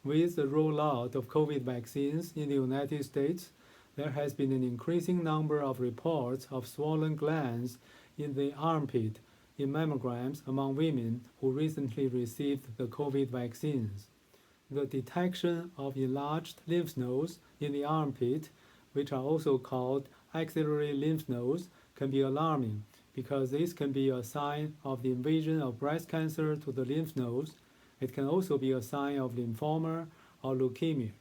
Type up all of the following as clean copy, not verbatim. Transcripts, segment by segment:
With the rollout of COVID vaccines in the United States, there has been an increasing number of reports of swollen glands in the armpit in mammograms among women who recently received the COVID vaccines. The detection of enlarged lymph nodes in the armpit, which are also called axillary lymph nodes, can be alarming because this can be a sign of the invasion of breast cancer to the lymph nodes. It can also be a sign of lymphoma or leukemia.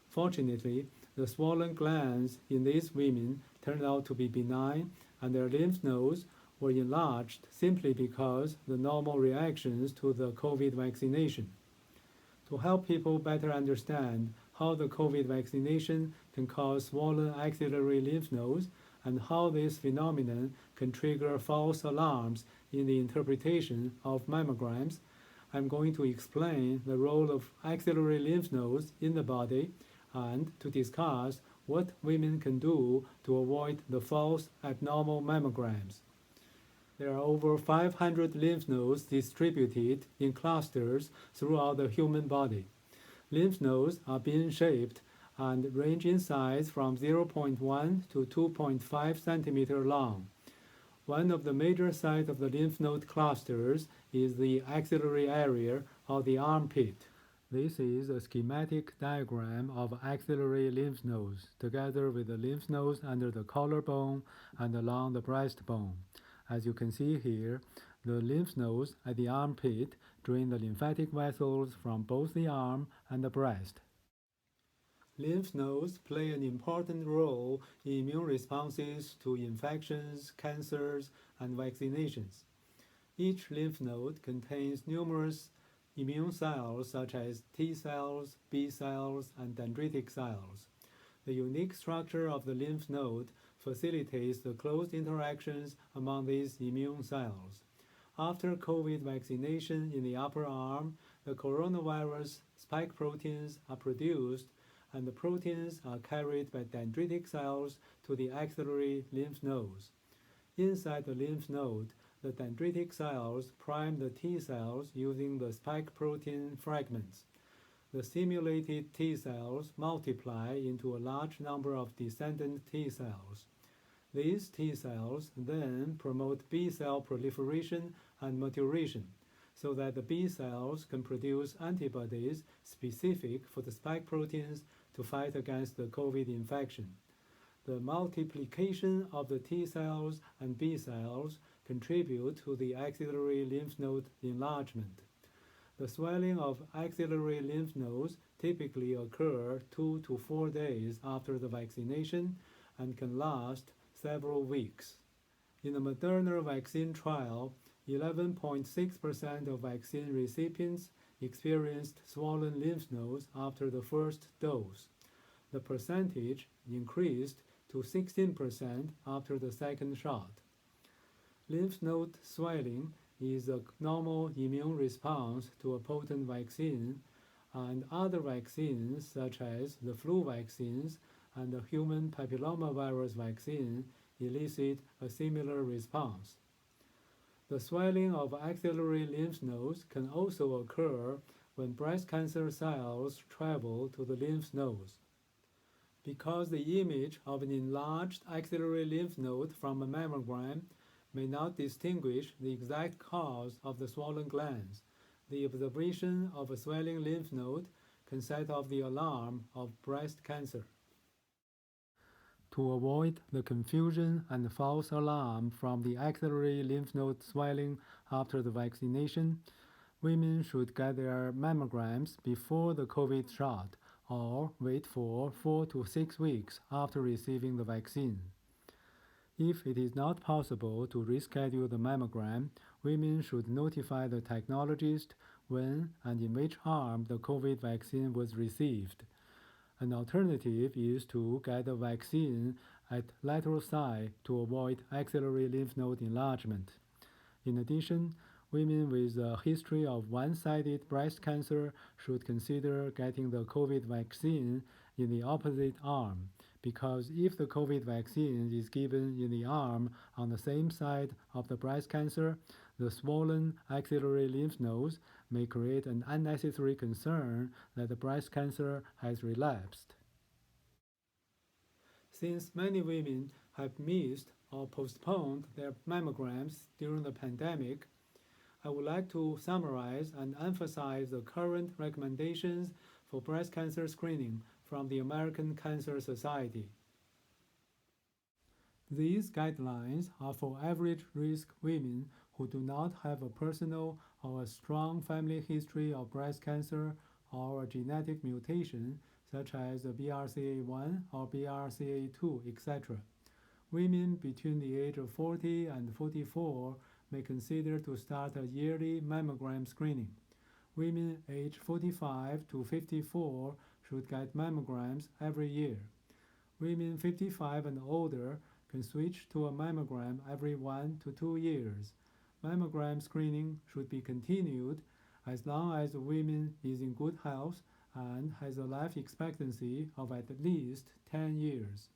Fortunately, the swollen glands in these women turned out to be benign, and their lymph nodes were enlarged simply because the normal reactions to the COVID vaccination. To help people better understand how the COVID vaccination can cause swollen axillary lymph nodes and how this phenomenon can trigger false alarms in the interpretation of mammograms, I'm going to explain the role of axillary lymph nodes in the body and to discuss what women can do to avoid the false abnormal mammograms. There are over 500 lymph nodes distributed in clusters throughout the human body. Lymph nodes are bean-shaped and range in size from 0.1 to 2.5 centimeter long. One of the major sites of the lymph node clusters is the axillary area or the armpit. This is a schematic diagram of axillary lymph nodes, together with the lymph nodes under the collarbone and along the breastbone. As you can see here, the lymph nodes at the armpit drain the lymphatic vessels from both the arm and the breast. Lymph nodes play an important role in immune responses to infections, cancers, and vaccinations. Each lymph node contains numerous immune cells such as T cells, B cells, and dendritic cells. The unique structure of the lymph node facilitates the close interactions among these immune cells. After COVID vaccination in the upper arm, the coronavirus spike proteins are produced, and the proteins are carried by dendritic cells to the axillary lymph nodes. Inside the lymph node, the dendritic cells prime the T cells using the spike protein fragments. The stimulated T cells multiply into a large number of descendant T cells. These T cells then promote B cell proliferation and maturation, so that the B cells can produce antibodies specific for the spike proteins to fight against the COVID infection. The multiplication of the T cells and B cells contribute to the axillary lymph node enlargement. The swelling of axillary lymph nodes typically occur 2 to 4 days after the vaccination and can last several weeks. In the Moderna vaccine trial, 11.6% of vaccine recipients experienced swollen lymph nodes after the first dose. The percentage increased to 16% after the second shot. Lymph node swelling is a normal immune response to a potent vaccine, and other vaccines such as the flu vaccines and the human papillomavirus vaccine elicit a similar response. The swelling of axillary lymph nodes can also occur when breast cancer cells travel to the lymph nodes. Because the image of an enlarged axillary lymph node from a mammogram may not distinguish the exact cause of the swollen glands, the observation of a swelling lymph node can set off the alarm of breast cancer. To avoid the confusion and false alarm from the axillary lymph node swelling after the vaccination, women should get their mammograms before the COVID shot or wait for 4 to 6 weeks after receiving the vaccine. If it is not possible to reschedule the mammogram, women should notify the technologist when and in which arm the COVID vaccine was received. An alternative is to get the vaccine at lateral side to avoid axillary lymph node enlargement. In addition, women with a history of one-sided breast cancer should consider getting the COVID vaccine in the opposite arm, because if the COVID vaccine is given in the arm on the same side of the breast cancer, The swollen axillary lymph nodes may create an unnecessary concern that the breast cancer has relapsed. Since many women have missed or postponed their mammograms during the pandemic, I would like to summarize and emphasize the current recommendations for breast cancer screening from the American Cancer Society. These guidelines are for average-risk women who do not have a personal or a strong family history of breast cancer or a genetic mutation such as a BRCA1 or BRCA2, etc. Women between the age of 40 and 44 may consider to start a yearly mammogram screening. Women aged 45 to 54 should get mammograms every year. Women 55 and older can switch to a mammogram every 1 to 2 years. Mammogram screening should be continued as long as the woman is in good health and has a life expectancy of at least 10 years.